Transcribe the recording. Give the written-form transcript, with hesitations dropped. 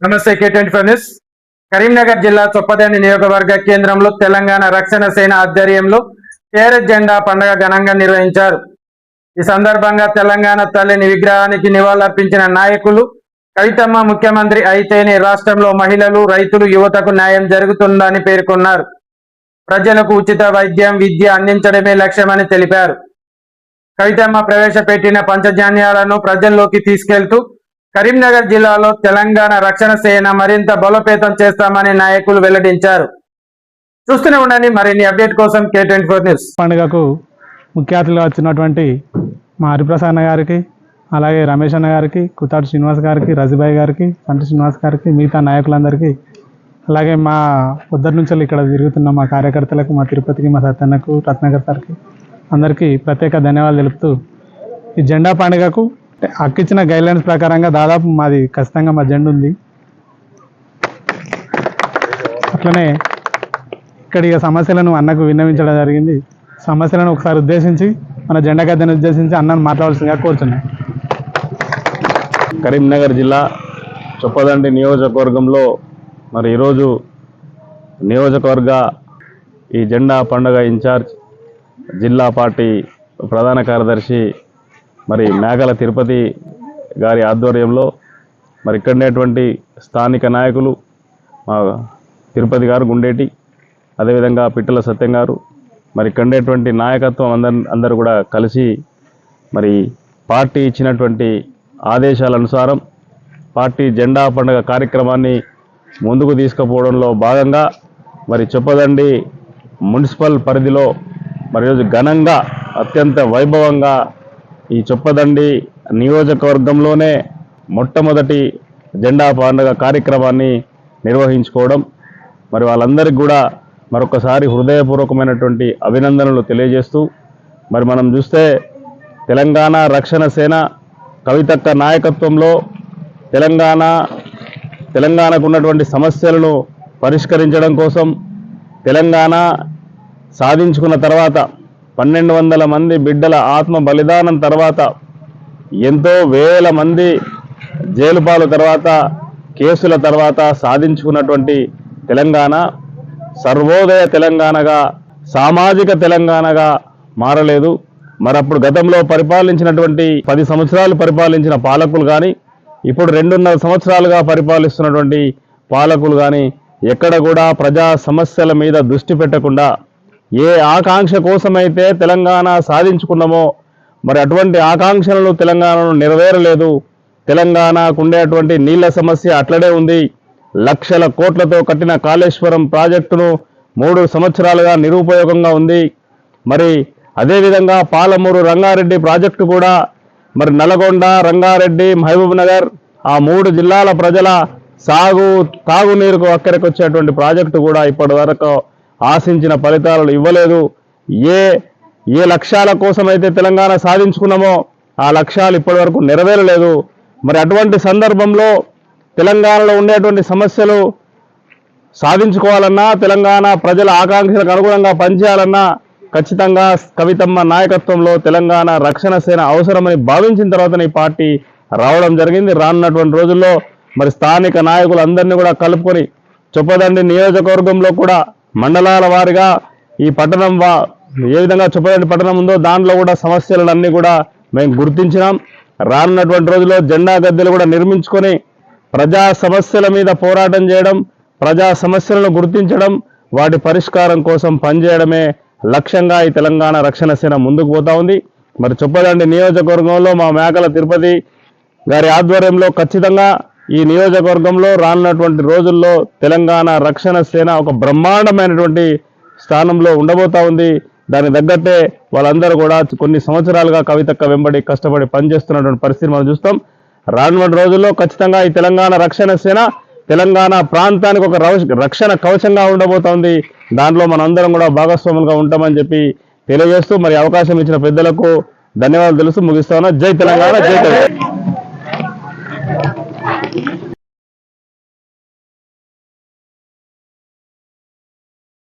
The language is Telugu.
నమస్తే K24 న్యూస్. కరీంనగర్ జిల్లా చొప్పదండి నియోజకవర్గ కేంద్రంలో తెలంగాణ రక్షణ సేన ఆధ్వర్యంలో టీఆర్ఎస్ జెండా పండుగ ఘనంగా నిర్వహించారు. ఈ సందర్భంగా తెలంగాణ తల్లిని విగ్రహానికి నివాళులర్పించిన నాయకులు కవితమ్మ ముఖ్యమంత్రి అయితేనే రాష్ట్రంలో మహిళలు, రైతులు, యువతకు న్యాయం జరుగుతుందని పేర్కొన్నారు. ప్రజలకు ఉచిత వైద్యం, విద్య అందించడమే లక్ష్యమని తెలిపారు. కవితమ్మ ప్రవేశపెట్టిన పంచధాన్యాలను ప్రజల్లోకి తీసుకెళ్తూ కరీంనగర్ జిల్లాలో తెలంగాణ రక్షణ సేన మరింత బలోపేతం చేస్తామని నాయకులు వెల్లడించారు. చూస్తూనే ఉండండి మరిన్ని అప్డేట్ కోసం K24 న్యూస్. పండుగకు ముఖ్య అతిథులుగా వచ్చినటువంటి మా హరిప్రసాద్ అన్న గారికి, అలాగే రమేష్ అన్న గారికి, కుతాడు శ్రీనివాస్ గారికి, రజిబాయ్ గారికి, సంటి శ్రీనివాస్ గారికి, మిగతా నాయకులందరికీ, అలాగే మా పొద్దుటి నుంచి ఇక్కడ తిరుగుతున్న మా కార్యకర్తలకు, మా తిరుపతికి, మా సత్యన్నకు, రత్నగర్ సార్కి అందరికీ ప్రత్యేక ధన్యవాదాలు తెలుపుతూ ఈ జెండా పండుగకు అక్కిచ్చిన గైడ్లైన్స్ ప్రకారంగా దాదాపు మాది ఖచ్చితంగా మా జెండా ఉంది. అట్లనే ఇక్కడి సమస్యలను అన్నకు విన్నవించడం జరిగింది. సమస్యలను ఒకసారి ఉద్దేశించి మన జెండా గద్దెను ఉద్దేశించి అన్నను మాట్లాడాల్సిందిగా కోరుతున్నాను. కరీంనగర్ జిల్లా చొప్పదండి నియోజకవర్గంలో మరి ఈరోజు నియోజకవర్గ ఈ జెండా పండుగ ఇన్ఛార్జ్ జిల్లా పార్టీ ప్రధాన కార్యదర్శి మరి మేకల తిరుపతి గారి ఆధ్వర్యంలో మరి ఇక్కడనేటువంటి స్థానిక నాయకులు మా తిరుపతి గారు, గుండేటి, అదేవిధంగా పిట్టల సత్యం గారు, మరి ఇక్కడనేటువంటి నాయకత్వం అందరూ కూడా కలిసి మరి పార్టీ ఇచ్చినటువంటి ఆదేశాల అనుసారం పార్టీ జెండా పండుగ కార్యక్రమాన్ని ముందుకు తీసుకుపోవడంలో భాగంగా మరి చొప్పదండి మున్సిపల్ పరిధిలో మరి రోజు ఘనంగా అత్యంత వైభవంగా ఈ చొప్పదండి నియోజకవర్గంలోనే మొట్టమొదటి జెండా పండుగ కార్యక్రమాన్ని నిర్వహించుకోవడం, మరి వాళ్ళందరికీ కూడా మరొకసారి హృదయపూర్వకమైనటువంటి అభినందనలు తెలియజేస్తూ, మరి మనం చూస్తే తెలంగాణ రక్షణ సేన కవితక్క నాయకత్వంలో తెలంగాణకు ఉన్నటువంటి సమస్యలను పరిష్కరించడం కోసం తెలంగాణ సాధించుకున్న తర్వాత 1200 మంది బిడ్డల ఆత్మ బలిదానం తర్వాత ఎంతో వేల మంది జైలు పాలు తర్వాత కేసుల తర్వాత సాధించుకున్నటువంటి తెలంగాణ సర్వోదయ తెలంగాణగా, సామాజిక తెలంగాణగా మారలేదు. మరప్పుడు గతంలో పరిపాలించినటువంటి 10 సంవత్సరాలు పరిపాలించిన పాలకులు కానీ, ఇప్పుడు 2.5 సంవత్సరాలుగా పరిపాలిస్తున్నటువంటి పాలకులు కానీ ఎక్కడ కూడా ప్రజా సమస్యల మీద దృష్టి పెట్టకుండా ఏ ఆకాంక్ష కోసమైతే తెలంగాణ సాధించుకున్నామో మరి అటువంటి ఆకాంక్షలను తెలంగాణను నెరవేరలేదు. తెలంగాణకు ఉండేటువంటి నీళ్ల సమస్య అట్లనే ఉంది. లక్షల కోట్లతో కట్టిన కాళేశ్వరం ప్రాజెక్టును 3 సంవత్సరాలుగా నిరుపయోగంగా ఉంది. మరి అదేవిధంగా పాలమూరు రంగారెడ్డి ప్రాజెక్టు కూడా మరి నల్గొండ, రంగారెడ్డి, మహబూబ్ నగర్ ఆ 3 జిల్లాల ప్రజల తాగునీరుకు అక్కడికి వచ్చేటువంటి ప్రాజెక్టు కూడా ఇప్పటి వరకు ఆశించిన ఫలితాలను ఇవ్వలేదు. ఏ లక్ష్యాల కోసమైతే తెలంగాణ సాధించుకున్నామో ఆ లక్ష్యాలు ఇప్పటి వరకు నెరవేరలేదు. మరి అటువంటి సందర్భంలో తెలంగాణలో ఉండేటువంటి సమస్యలు సాధించుకోవాలన్నా, తెలంగాణ ప్రజల ఆకాంక్షలకు అనుగుణంగా పనిచేయాలన్నా ఖచ్చితంగా కవితమ్మ నాయకత్వంలో తెలంగాణ రక్షణ సేన అవసరమని భావించిన తర్వాతనే ఈ పార్టీ రావడం జరిగింది. రానున్నటువంటి రోజుల్లో మరి స్థానిక నాయకులందరినీ కూడా కలుపుకొని చొప్పదండి నియోజకవర్గంలో కూడా మండలాల వారిగా ఈ పట్టణం ఏ విధంగా చొప్పదండి పట్టణం ఉందో దాంట్లో కూడా సమస్యలన్నీ కూడా మేము గుర్తించినాం. రానున్నటువంటి రోజుల్లో జెండా గద్దెలు కూడా నిర్మించుకొని ప్రజా సమస్యల మీద పోరాటం చేయడం, ప్రజా సమస్యలను గుర్తించడం, వాటి పరిష్కారం కోసం పనిచేయడమే లక్ష్యంగా ఈ తెలంగాణ రక్షణ సేన ముందుకు పోతా ఉంది. మరి చొప్పదండి నియోజకవర్గంలో మా మేకల తిరుపతి గారి ఆధ్వర్యంలో ఖచ్చితంగా ఈ నియోజకవర్గంలో రానున్నటువంటి రోజుల్లో తెలంగాణ రక్షణ సేన ఒక బ్రహ్మాండమైనటువంటి స్థానంలో ఉండబోతా ఉంది. దానికి తగ్గట్టే వాళ్ళందరూ కూడా కొన్ని సంవత్సరాలుగా కవితక్క వెంబడి కష్టపడి పనిచేస్తున్నటువంటి పరిస్థితి మనం చూస్తాం. రానున్న రోజుల్లో ఖచ్చితంగా ఈ తెలంగాణ రక్షణ సేన తెలంగాణ ప్రాంతానికి ఒక రక్షణ కవచంగా ఉండబోతోంది. దాంట్లో మనందరం కూడా భాగస్వాములుగా ఉంటామని చెప్పి తెలియజేస్తూ మరి అవకాశం ఇచ్చిన పెద్దలకు ధన్యవాదాలు తెలుస్తూ ముగిస్తా ఉన్నా. జై తెలంగాణ, జై తెలంగాణ.